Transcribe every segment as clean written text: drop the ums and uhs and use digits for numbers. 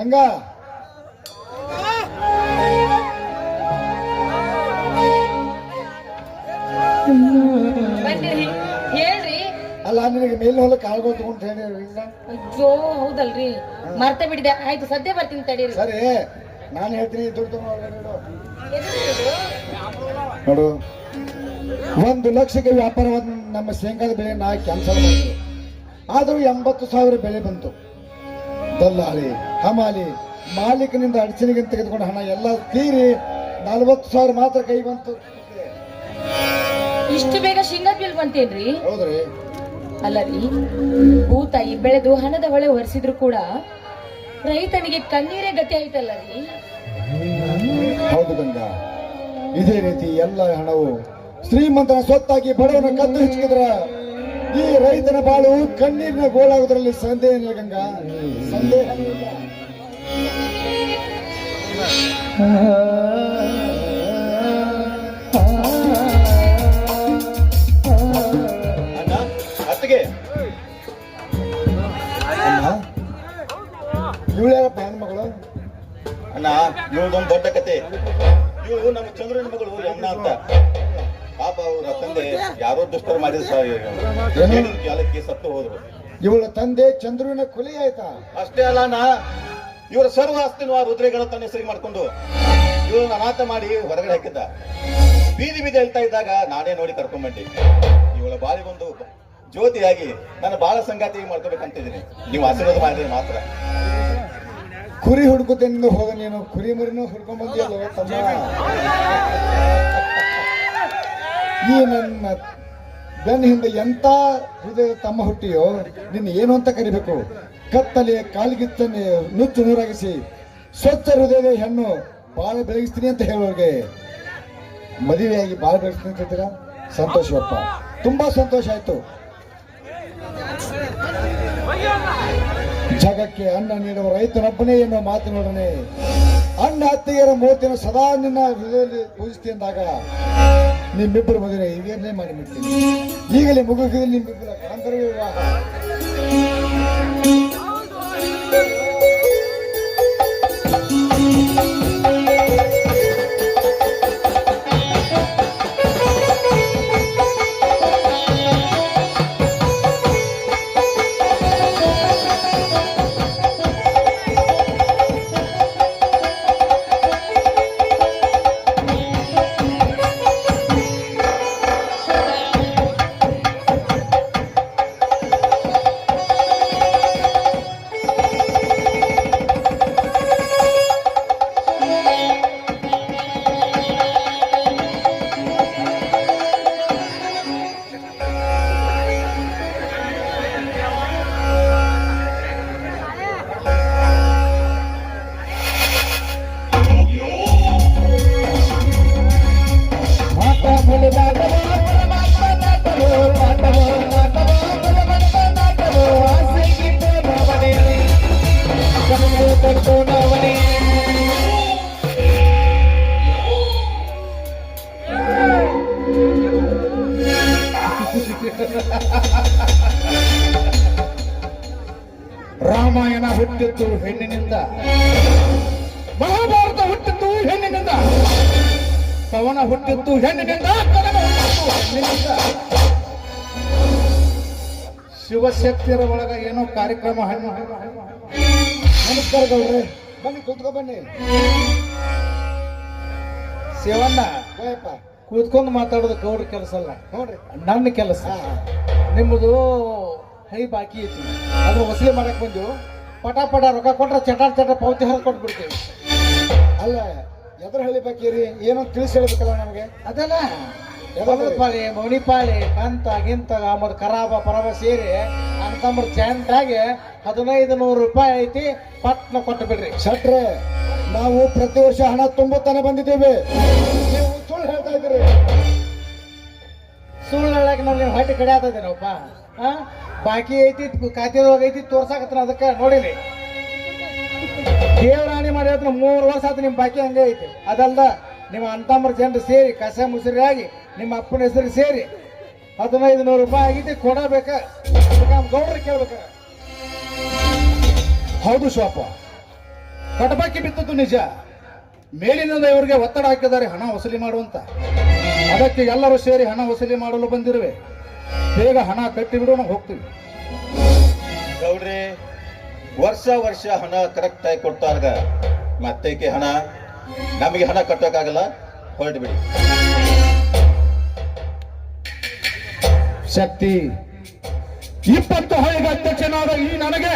ಗಂಗಾ ಬಂದಿರಿ ಹೇಳ್ರಿ. ಅಲ್ಲ ನಿನಗೆ ಮೇಲಿನ ಹೊಲಕ್ಕೆ ಕಾಳ್ಗಳು ತಗೊಂಡು ಹೇಳಿ ಅಯ್ಯೋ ಹೌದಲ್ರಿ, ಮರ್ತೆ ಬಿಟ್ಟಿದೆ. ಆಯ್ತು ಸದ್ಯ ಬರ್ತೀನಿ ತಡೀರಿ. ಸರಿ, ನಾನು ಹೇಳ್ತೀನಿ ದುಡ್ಡು ನೋಡು. 1 ಲಕ್ಷಕ್ಕೆ ವ್ಯಾಪಾರವಾದ ನಮ್ಮ ಶೇಂಗಾದ ಬೆಳೆ ನಾ ಕ್ಯಾನ್ಸಲ್ ಮಾಡಿದ್ರು. ಆದರೂ 80,000 ಬೆಳೆ ಬಂತು. ದಲ್ಲಾಳಿ, ಹಮಾಲಿ, ಮಾಲೀಕನಿಂದ ಅಡಚಣೆಗೆ ತೆಗೆದುಕೊಂಡ ಹಣ ಎಲ್ಲ ತೀರಿ 40,000 ಮಾತ್ರ ಕೈ ಬಂತು. ಇಷ್ಟು ಬೇಗ ಶೇಂಗಾ ಬಿಲ್ ಬಂತೇನ್ರಿ? ಹೌದ್ರಿ. ಅಲ್ಲ ರೀ, ಭೂತಾಯಿ ಬೆಳೆದು ಹಣದ ಹೊಳೆ ಹೊರಿಸಿದ್ರು ಕೂಡ ರೈತನಿಗೆ ಕಣ್ಣೀರೇ ಗತಿ ಆಯ್ತಲ್ಲ ರೀ. ಹೌದು ಗಂಗಾ, ಇದೇ ರೀತಿ ಎಲ್ಲ ಹಣವು ಶ್ರೀಮಂತನ ಸ್ವತ್ತಾಗಿ ಬಡವನ ಕದ್ದು ಹಿಚ್ಕಿದ್ರ ಈ ರೈತನ ಬಾಳು ಕಣ್ಣೀರಿನ ಗೋಳಾಗೋದ್ರಲ್ಲಿ ಸಂದೇಹ ಇಲ್ಲ ಗಂಗಾ, ಸಂದೇಹ ಇಲ್ಲ. ಇವಳ್ಯಾರಪ್ಪ ಹೆಣ್ಮಗಳು? ಅಣ್ಣ, ಇವಳದೊಂದು ದೊಡ್ಡ ಕತೆ. ಇವಳು ನಮ್ಮ ಚಂದ್ರನ ಮಗಳು ಯಮುನಾ ಅಂತ. ಪಾಪ ಅವ್ರ ತಂದೆ ಯಾರೋ ದುಷ್ಟರು ಮಾಡಿದ ಜಾಲಕ್ಕೆ ಸತ್ತು ಹೋದ್ರು. ಇವಳ ತಂದೆ ಚಂದ್ರನ ಕೊಲೆ ಆಯ್ತಾ? ಅಷ್ಟೇ ಅಲ್ಲ ಅಣ್ಣ, ಇವರ ಸರ್ವ ಆಸ್ತಿನೂ ಆ ರುದ್ರೇಗೌಡ ತನ್ನ ಹೆಸರಿಗೆ ಮಾಡ್ಕೊಂಡು ಇವಳನ್ನ ಅನಾಥ ಮಾಡಿ ಹೊರಗಡೆ ಹಾಕಿದ್ದ. ಬೀದಿ ಬೀದಿ ಹೇಳ್ತಾ ಇದ್ದಾಗ ನಾನೇ ನೋಡಿ ಕರ್ಕೊಂಡ್ಬಂಡಿ ಇವಳ ಬಾಳಿಗೊಂದು ಜ್ಯೋತಿಯಾಗಿ ನನ್ನ ಬಾಳ ಸಂಗಾತಿಗೆ ಮಾಡ್ಕೋಬೇಕಂತಿದ್ದೀನಿ. ನೀವು ಆಶೀರ್ವಾದ ಮಾಡಿದ್ರೆ ಮಾತ್ರ. ಕುರಿ ಹುಡುಕುತ್ತೇನೆ ಹೋಗ, ನೀನು ಕುರಿ ಮರಿನೂ ಹುಡ್ಕೊಂಡ್ ಬಂದಿಯಲ್ಲ ತಮ್ಮ. ಈ ನನ್ನ ಬೆನ್ನ ಹಿಂದೆ ಎಂತ ಹೃದಯ ತಮ್ಮ ಹುಟ್ಟಿಯೋ, ನಿನ್ನ ಏನು ಅಂತ ಕರಿಬೇಕು? ಕತ್ತಲೆ ಕಾಲಿಗಿತ್ತನೆ ನುಚ್ಚು ನೂರಾಗಿಸಿ ಸ್ವಚ್ಛ ಹೃದಯದ ಹೆಣ್ಣು ಬಾಳ ಬೆಳಗಿಸ್ತೀನಿ ಅಂತ ಹೇಳೋರಿಗೆ ಮದುವೆಯಾಗಿ ಬಾಳ ಬೆಳಗಿಸ್ತೀನಿ ಅಂತ ಹೇಳ್ತೀರಾ? ಸಂತೋಷವಪ್ಪ, ತುಂಬಾ ಸಂತೋಷ ಆಯ್ತು. ಜಗಕ್ಕೆ ಅನ್ನ ನೀಡುವ ರೈತನೊಬ್ಬನೇ ಎನ್ನುವ ಮಾತಿನೊಡನೆ ಅಣ್ಣ ಅತ್ತಿಗೆಯರ ಮೂರ್ತಿಯನ್ನು ಸದಾ ನಿನ್ನ ಹೃದಯದಲ್ಲಿ ಪೂಜಿಸ್ತೀನಿ ಅಂದಾಗ ನಿಮ್ಮಿಬ್ಬರು ಮದುವೆ ಈಗಲೇ ಮಾಡಿಬಿಡ್ತೀನಿ. ಈಗಲೇ ಮುಗಿದಲ್ಲಿ ನಿಮ್ಮಿಬ್ಬರ ಗಾಂಧರ್ವ ವಿವಾಹ. ರಾಮಾಯಣ ಹುಟ್ಟಿದ್ದು ಹೆಣ್ಣಿನಿಂದ, ಮಹಾಭಾರತ ಹುಟ್ಟಿದ್ದು ಹೆಣ್ಣಿನಿಂದ, ಪವನ ಹುಟ್ಟಿದ್ದು ಹೆಣ್ಣಿನಿಂದ, ಕದನ ಹುಟ್ಟಿದ್ದು ಹೆಣ್ಣಿನಿಂದ. ಶಿವಶಕ್ತಿಯರ ಒಳಗ ಏನೋ ಕಾರ್ಯಕ್ರಮ. ನಮಸ್ಕಾರ ಗೌಡ್ರೆ, ಬನ್ನಿ ಕೂತ್ಕೊ ಬನ್ನಿ. ಶಿವಣ್ಣ, ಕೂತ್ಕೊಂಡು ಮಾತಾಡೋದು ಗೌಡ್ರ ಕೆಲಸ ಅಲ್ಲ ನೋಡ್ರಿ, ನನ್ನ ಕೆಲಸ. ನಿಮ್ಮದು ಹೈ ಬಾಕಿ ಐತಿ, ಅದು ವಸೂಲಿ ಮಾಡಕ್ ಬಂದು ಪಟ ರೊಕ್ಕ ಕೊಟ್ರೆ ಚಟ ಪಾವತಿ ಹರಿದು ಕೊಟ್ಬಿಡ್ತೀವಿ. ಅಲ್ಲ, ಎದ್ರ ಹಳ್ಳಿ ಬಾಕಿ ರೀ? ಏನೋ ತಿಳಿಸಿ ಹೇಳ್ಬೇಕಲ್ಲ ನಮಗೆ. ಅದಲ್ಲ, ಪಾಳಿ ಮೌನಿಪಾಳಿ ಕಂತ ಗಿಂತ ಆಮದು ಖರಾಬ ಪರಬ ಸೇರಿ ಅಂತಂಬ್ರ ಚೆಂಟಾಗಿ 1500 ರೂಪಾಯಿ ಐತಿ, ಪಟ್ನ ಕೊಟ್ಟು ಬಿಡ್ರಿ. ಶಟ್ರೆ, ನಾವು ಪ್ರತಿ ವರ್ಷ ಹಣ ತುಂಬುತ್ತಾನೆ ಬಂದಿದ್ದೇವೆ, ನೀವು ಸುಳ್ಳು ಹೇಳ್ತಾ ಇದ್ದೀರಿ. ಸುಳ್ಳು ಹೇಳಕ್ಕೆ ನಾವು ನೀವು ಹೊಟ್ಟೆ ಕಡೆ ಆಗ್ತದೇನಪ್ಪ. ಬಾಕಿ ಐತಿ, ಖಾತೆದೊಳಗೆ ಐತಿ, ತೋರ್ಸಾಕತ್ತ ಅದಕ್ಕೆ ನೋಡಿರಿ. ದೇವರಾಣಿ ಮಾಡಿ 3 ವರ್ಷ ಆಯ್ತು ನಿಮ್ಮ ಬಾಕಿ ಹಂಗೆ ಐತಿ. ಅದಲ್ದ ನಿಮ್ಮ ಅಂತಂಬ್ರ ಜನರು ಸೇರಿ ಕಸ ಮುಸುರಿ ಆಗಿ ನಿಮ್ಮ ಅಪ್ಪನ ಹೆಸರು ಸೇರಿ 1500 ರೂಪಾಯಿ ಆಗೈತಿ, ಕೊಡಬೇಕ. ಗೌಡ್ರ ಕೇಳ್ಬೇಕ. ಹೌದು ಶಿವಪ್ಪ, ಕಟಬಾಕಿ ಬಿದ್ದದ್ದು ನಿಜ. ಮೇಲಿನಿಂದ ಇವರಿಗೆ ಒತ್ತಡ ಹಾಕಿದ್ದಾರೆ ಹಣ ವಸೂಲಿ ಮಾಡುವಂತ. ಅದಕ್ಕೆ ಎಲ್ಲರೂ ಸೇರಿ ಹಣ ವಸೂಲಿ ಮಾಡಲು ಬಂದಿರುವೆ. ಬೇಗ ಹಣ ಕಟ್ಟಿಬಿಡು, ನಾವು ಹೋಗ್ತೀವಿ. ಗೌಡ್ರಿ, ವರ್ಷ ಹಣ ಕರೆಕ್ಟ್ ಆಗಿ ಕೊಟ್ಟಾಗ ಮತ್ತೇಕೆ ಹಣ? ನಮಗೆ ಹಣ ಕಟ್ಟೋಕ್ಕಾಗಲ್ಲ, ಹೊರಟು ಬಿಡಿ. ಶಕ್ತಿ, 20 ಹಳ್ಳಿಗೆ ಅಧ್ಯಕ್ಷನಾದ ಈ ನನಗೆ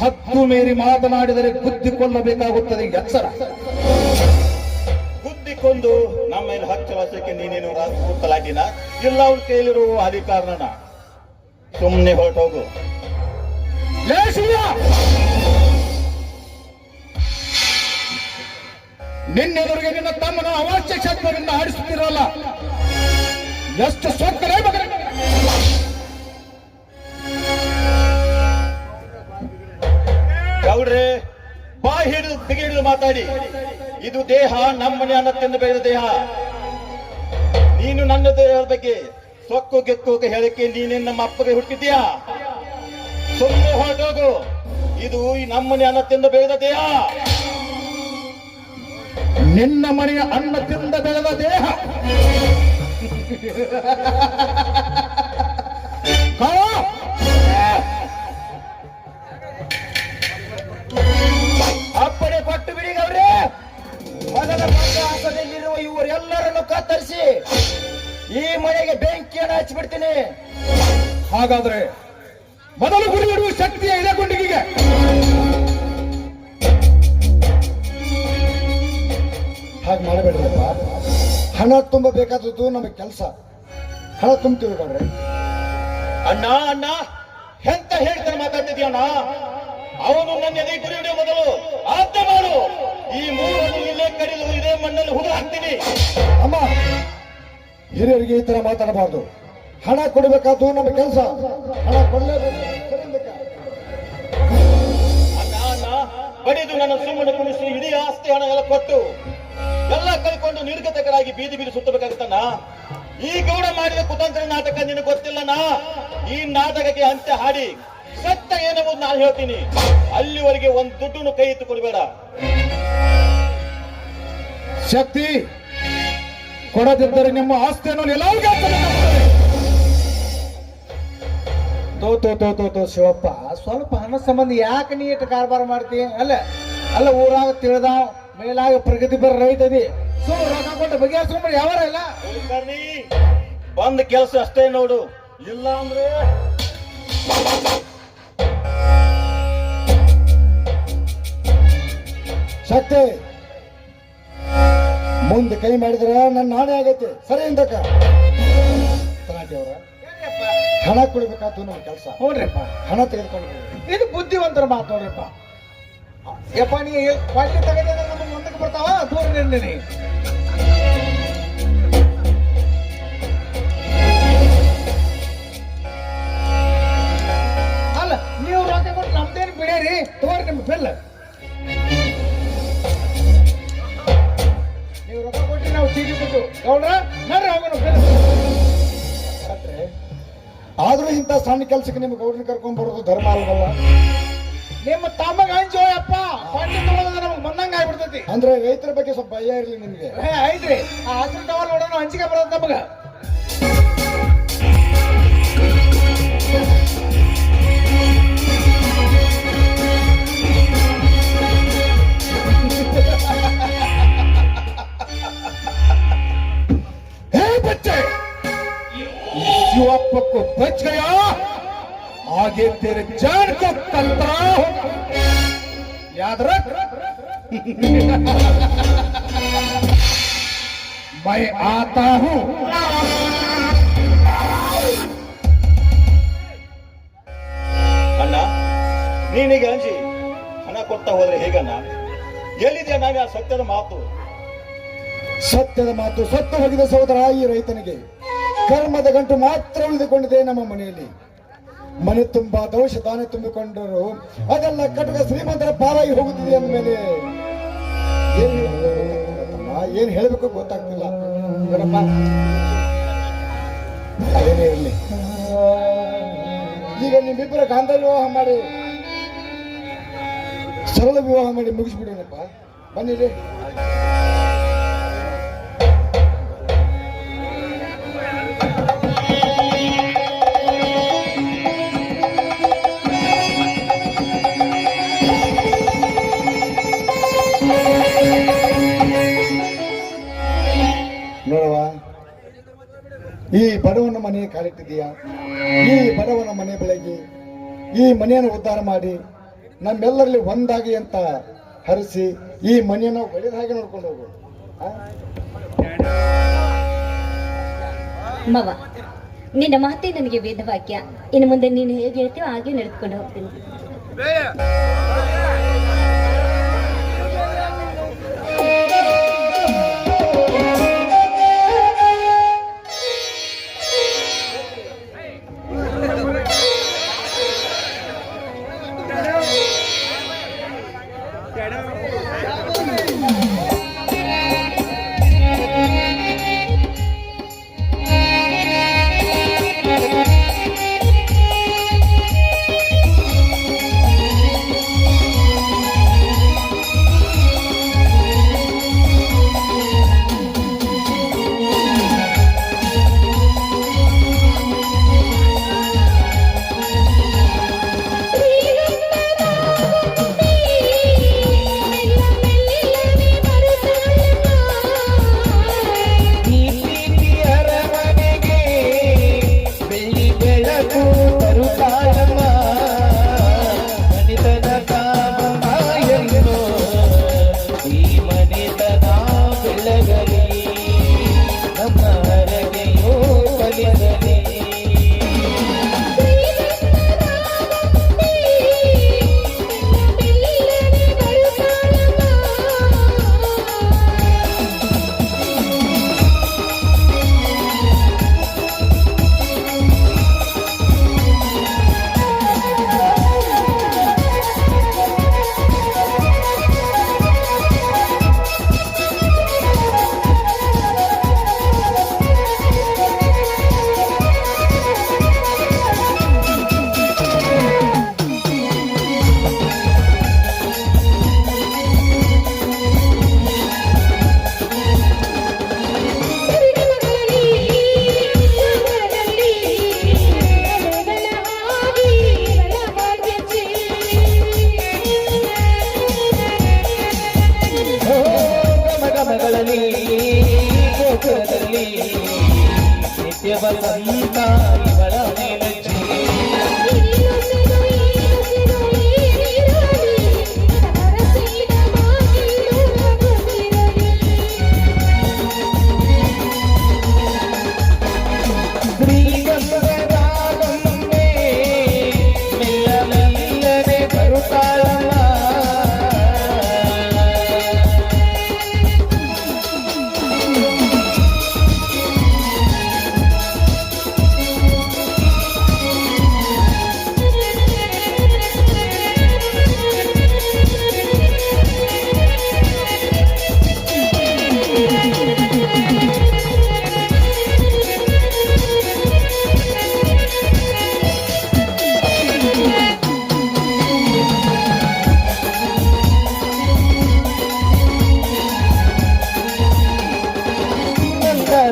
ಹತ್ತು ಮೀರಿ ಮಾತನಾಡಿದರೆ ಗುದ್ದಿಕೊಳ್ಳಬೇಕಾಗುತ್ತದೆ, ಎಚ್ಚರ. ಗುದ್ದಿಕೊಂಡು ನಮ್ಮ ಮೇಲೆ ಹಚ್ಚ ವರ್ಷಕ್ಕೆ ನೀನೇನು ಕೂತಲಾಗಿನ ಇಲ್ಲ ಅವ್ರ ಕೈಲಿರುವ ಅಧಿಕಾರನ ಸುಮ್ಮನೆ ಹೊರಟೋಗು. ನಿನ್ನೆದುರಿಗೆ ನಿನ್ನ ತಮ್ಮನ ಅವಾಚ್ಯ ಶಬ್ದದಿಂದ ಆಡಿಸುತ್ತಿರಲ್ಲ, ಎಷ್ಟು ಸೊಕ್ಕಲೇ ಮಗನೇ. ಗೌಡ್ರೆ, ಬಾ ಹಿಡಿದು ಬಿಗಿಡಿದು ಮಾತಾಡಿ. ಇದು ದೇಹ ನಮ್ಮನೆ ಅನ್ನ ತಿಂದು ಬೆಳೆದ ದೇಹ. ನೀನು ನನ್ನ ದೇಹದ ಬಗ್ಗೆ ಸೊಕ್ಕು ಗೆಕ್ಕು ಹೇಳಕ್ಕೆ ನೀನೇನು ನಮ್ಮ ಅಪ್ಪಗೆ ಹುಟ್ಟಿದ್ಯಾ? ಸುಮ್ಮನೆ ಹೊರಟೋಗು. ಇದು ಈ ನಮ್ಮನೆ ಅನ್ನ ತಿಂದು ಬೆಳೆದ ದೇಹ. ನಿನ್ನ ಮನೆಯ ಅನ್ನ ತಿಂದ ಬೆಳೆದ ದೇಹ. ಅಪ್ಪಣೆ ಕೊಟ್ಟು ಬಿಡಿ ಗೌಡ್ರೆ. ಮೊದಲ ಮಂದಹಾಸದಲ್ಲಿರುವ ಇವರೆಲ್ಲರನ್ನು ಕತ್ತರಿಸಿ ಈ ಮನೆಗೆ ಬೆಂಕಿಯನ್ನು ಹಚ್ಚಿಬಿಡ್ತೀನಿ. ಹಾಗಾದ್ರೆ ಮೊದಲು ಗುರಿ ಇಡುವ ಶಕ್ತಿಯ ಇದೆ ಗುಂಡಿಗೆ. ಹಾಗೆ ಮಾಡಬೇಡ್ರಪ್ಪ. ಹಣ ತುಂಬಬೇಕಾದದ್ದು ನಮಗೆ ಕೆಲಸ. ಹಣ ತುಂಬ್ತೀವಿ ಗೌಡ್ರೆ. ಅಣ್ಣ ಅಣ್ಣ ಎಂತ ಹೇಳ್ತಾನೆ ಮಾತಾಡ್ತಿದ್ಯಣ್ಣ? ಅವನು ನನ್ನ ಎದೆ ಗುರಿ ಹಿಡಿಯೋ ಮೊದಲು ಅರ್ಥ ಮಾಡು. ಈ ಮೂರನ್ನು ಇಲ್ಲೇ ಕಡಿದು ಇದೇ ಮಣ್ಣಲ್ಲಿ ಹುಡು ಹಾಕ್ತೀನಿ. ಅಮ್ಮ, ಹಿರಿಯರಿಗೆ ಈ ತರ ಮಾತಾಡಬಾರ್ದು. ಹಣ ಕೊಡಬೇಕಾದ್ದು ನಮ್ಮ ಕೆಲಸ. ಹಣ ಕೊಡಲೇಬೇಕು. ಅಣ್ಣ ಅಣ್ಣ ಬಡಿದು ನನ್ನ ಸುಮ್ಮನೆ ಕುಣಿಸಿ ಇಡೀ ಆಸ್ತಿ ಹಣ ಎಲ್ಲ ಕೊಟ್ಟು ಎಲ್ಲ ಕಳ್ಕೊಂಡು ನಿರ್ಗತಕರಾಗಿ ಬೀದಿ ಬೀದಿ ಸುತ್ತಬೇಕಾಗುತ್ತಣ್ಣ. ಈ ಗೌಡ ಮಾಡಿದ ಕುತಂತ್ರ ನಾಟಕ ನಿನಗೆ ಗೊತ್ತಿಲ್ಲಣ್ಣ. ಈ ನಾಟಕಕ್ಕೆ ಅಂತ್ಯ ಹಾಡಿ ಸತ್ಯ ಏನೆಂಬುದು ನಾನು ಹೇಳ್ತೀನಿ. ಅಲ್ಲಿವರೆಗೆ ಒಂದು ದುಡ್ಡನ್ನು ಕೈ ಎತ್ತು ಕೊಡಬೇಡ. ಶಕ್ತಿ, ಕೊಡದಿದ್ದರೆ ನಿಮ್ಮ ಆಸ್ತಿಯನ್ನು ಎಲ್ಲರಿಗೂ ತೋ ಶಿವಪ್ಪ, ಸ್ವಲ್ಪ ಹಣ ಸಂಬಂಧ ಯಾಕೆ ನೀ ಇಟ್ಟು ಕಾರ್ಬಾರ ಮಾಡ್ತಿ? ಅಲ್ಲ ಊರಾಗ ತಿಳಿದ ಮೇಲಾಗ ಪ್ರಗತಿ ಬರ ರೈತದಿ. ಸುಮ್ಮನೆ ರೊಕ್ಕ ಕೊಟ್ಟು ಬಗೆಹರಿಸ್ಕೊಂಡ್ರೆ ಯಾವಾರ ಇಲ್ಲ. ಬಂದ ಕೆಲಸ ಅಷ್ಟೇ ನೋಡು, ಇಲ್ಲ ಅಂದ್ರೆ ಶಕ್ತಿ, ಮುಂದೆ ಕೈ ಮಾಡಿದ್ರೆ ನನ್ನ ನಾನೇ ಆಗೈತೆ. ಸರಿ ಇಂದಕ್ಕ ಹಣ ಕೊಡ್ಬೇಕಾದ್ದು ನಮ್ಮ ಕೆಲಸ. ನೋಡ್ರಿಪ್ಪ, ಹಣ ತೆಗೆದುಕೊಂಡು ಇದು ಬುದ್ಧಿವಂತರ ಮಾತು ನೋಡ್ರಿಪ್ಪ. ಯಪ್ಪ, ನೀ ಪಾಟಿ ತಗದ ನಮಗೆ ಮುಂದಕ್ಕೆ ಬರ್ತಾವ, ದೂರ ನಿಂದಿನಿ. ಅಲ್ಲ, ನೀವು ರೊಕ್ಕ ಕೊಟ್ಟು ನಮ್ದೇನು ಬಿಡೇರಿ, ತಗೋರಿ ನಿಮ್ಮ ಬಿಲ್. ನೀವು ರೊಕ್ಕ ಕೊಟ್ಟು ನಾವು ಚೀಟಿ ಕೊಟ್ಟು ಗೌಡ್ರ ನಡ್ರಿ ಹೋಗೋಣ ಬಿಲ್. ಆದ್ರೂ ಇಂಥ ಸಣ್ಣ ಕೆಲಸಕ್ಕೆ ನಿಮ್ಮ ಗೌಡ್ರನ್ನ ಕರ್ಕೊಂಡ್ ಬರೋದು ಧರ್ಮ ಅಲ್ವಲ್ಲ? ನಿಮ್ಮ ತಮ್ಮಗ ಅಂಜೋ ಯಪ್ಪ, ಪಾಟಿ ತಗೊಳ್ಳೋದು ನಮಗೆ ಬಂದಂಗ ಆಗ್ಬಿಡ್ತೈತಿ. ಅಂದ್ರೆ ರೈತರ ಬಗ್ಗೆ ಸ್ವಲ್ಪ ಭಯ ಇರ್ಲಿ ನಿಮ್ಗೆ. ಐತ್ರಿ, ಆ ಹಸಿರು ಟವಲ್ ನೋಡೋಣ, ಹಂಚಿಕೆ ಬರೋದು ನಮಗ. शिवप्पा को बच गया, आगे तेरे जान को खतरा हो, याद रख। मैं आता हूं. ಅಣ್ಣ, ನೀನೀಗ ಅಂಜಿ ಹಣ ಕೊಡ್ತಾ ಹೋದ್ರೆ ಹೇಗಣ್ಣ? ಎಲ್ಲಿದೆಯಾ ನಾನು ಆ ಸತ್ಯದ ಮಾತು? ಸತ್ಯದ ಮಾತು ಸತ್ತು ಹೋಗಿದ ಸಹೋದರ ಈ ರೈತನಿಗೆ ಕರ್ಮದ ಗಂಟು ಮಾತ್ರ ಉಳಿದುಕೊಂಡಿದೆ ನಮ್ಮ ಮನೆಯಲ್ಲಿ. ಮನೆ ತುಂಬಾ ದೋಷ ತಾನೇ ತುಂಬಿಕೊಂಡರು, ಅದೆಲ್ಲ ಕಟಕ ಶ್ರೀಮಂತರ ಪಾರಾಗಿ ಹೋಗುತ್ತಿದೆ ಅಂದಮೇಲೆ ಏನ್ ಹೇಳಬೇಕು ಗೊತ್ತಾಗ್ತಿಲ್ಲ. ಅದೇನೇ ಇರಲಿ, ಈಗ ನಿಮ್ಮಿಬ್ಬರ ಗಾಂಧ ವಿವಾಹ ಮಾಡಿ ಸರಳ ವಿವಾಹ ಮಾಡಿ ಮುಗಿಸ್ಬಿಡೋಣಪ್ಪ. ಬನ್ನಿರಿ. ನೋಡವ, ಈ ಬಡವನ ಮನೆ ಕಾಲಿಟ್ಟಿದೀಯ. ಈ ಬಡವನ ಮನೆ ಬೆಳಗಿ ಈ ಮನೆಯನ್ನು ಉದ್ಧಾರ ಮಾಡಿ ನಮ್ಮೆಲ್ಲರಲ್ಲಿ ಒಂದಾಗಿ ಅಂತ ಹರಿಸಿ ಈ ಮನೆಯನ್ನು ಒಳ್ಳೆದ ಹಾಗೆ ನೋಡ್ಕೊಂಡು ಹೋಗು. ಮವ, ನಿನ್ನ ಮಾತೇ ನನಗೆ ವೇದವಾಕ್ಯ. ಇನ್ನು ಮುಂದೆ ನೀನು ಹೇಗೆ ಹೇಳ್ತೀವೋ ಹಾಗೆ ನಡೆದುಕೊಂಡು ಹೋಗ್ತೀನಿ. ನಿತ್ಯ ಬಲವಂತ ಇವಳ ಮೇಲಜ್ಜಿ ಶ್ರೀಗಂಧರಾಗಮ್ಮೆ ಮೆಲ್ಲ ಮೆಲ್ಲನೆ ಬರುತ್ತಾಳಲ್ಲ.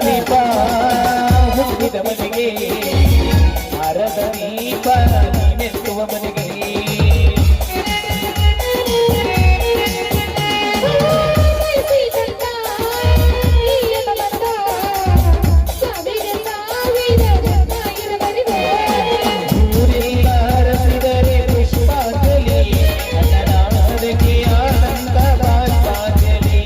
ದೀಪ ಹುಟ್ಟಿದ ಮನೆಗೆ ಹರದ ದೀಪ ನೆತ್ತುವ ಮನೆಗೆ ಊರಿಲ್ಲ ಹರಸಿದರೆ ಪುಷ್ಪಾಂಜಲಿ ಅನ್ನನಾದಕ್ಕೆ ಆನಂದ ಬಾಷ್ಪಾಂಜಲಿ.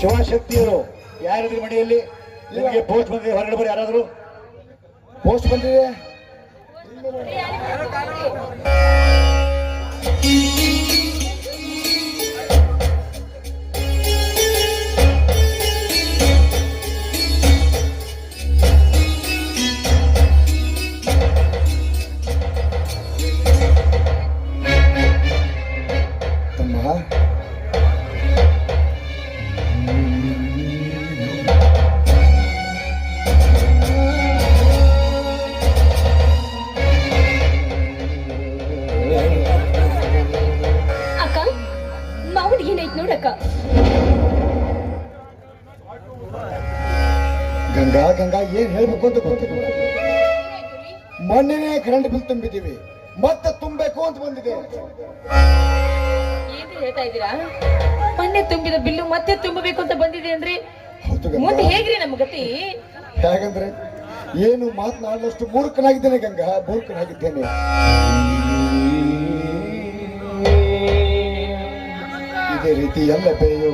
ಶಿವಶಕ್ತಿಯವರು ಯಾರಿದ್ರು ಮನೆಯಲ್ಲಿ? ನಿಮಗೆ ಪೋಸ್ಟ್ ಬಂದಿದೆ, ಹೊರಗಡೆ ಬರೀ ಯಾರಾದ್ರು ಪೋಸ್ಟ್ ಬಂದಿದೆ. ಗಂಗಾ ಗಂಗಾ ಏನ್ ಹೇಳ್ಬೇಕು ಅಂತ ಗೊತ್ತಿಲ್ಲ. ಮೊನ್ನೆನೇ ಕರೆಂಟ್ ಬಿಲ್ ತುಂಬಿದ್ದೀವಿ, ಮತ್ತೆ ತುಂಬಬೇಕು ಅಂತ ಬಂದಿದೆ. ಏನ್ ಹೇಳ್ತಾ ಇದ್ದೀರಾ? ಮೊನ್ನೆ ತುಂಬಿದ ಬಿಲ್ಲು ಮತ್ತೆ ತುಂಬಬೇಕು ಅಂತ ಬಂದಿದೆ ಅಂದ್ರೆ ಹೌದು ಗಂಗಾ. ಮುಂದೆ ಹೇಗ್ರಿ ನಮ್ಮ ಗತಿ? ಹೇಗಂದ್ರೆ ಏನು ಮಾತನಾಡಲಷ್ಟು ಮೂರ್ಖನಾಗಿದ್ದೇನೆ ಗಂಗಾ, ಮೂರ್ಖನಾಗಿದ್ದೇನೆ. ಇದೇ ರೀತಿ ಎಲ್ಲ ಬೆಳೆಯು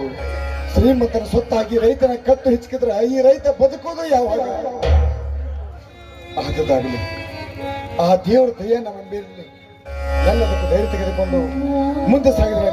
ಶ್ರೀಮಂತರ ಸೊತ್ತಾಗಿ ರೈತನ ಕತ್ತು ಹಿಚ್ಕಿದ್ರೆ ಈ ರೈತ ಬದುಕೋದು ಯಾವಾಗ? ಆಗದಾಗಲಿ ಆ ದೇವರ ದಯ ನಮ್ಮ ಮೇಲಿರಲಿ. ಎಲ್ಲದಕ್ಕೂ ಧೈರ್ಯ ತೆಗೆದುಕೊಂಡು ಮುಂದೆ ಸಾಗಿದ್ರೆ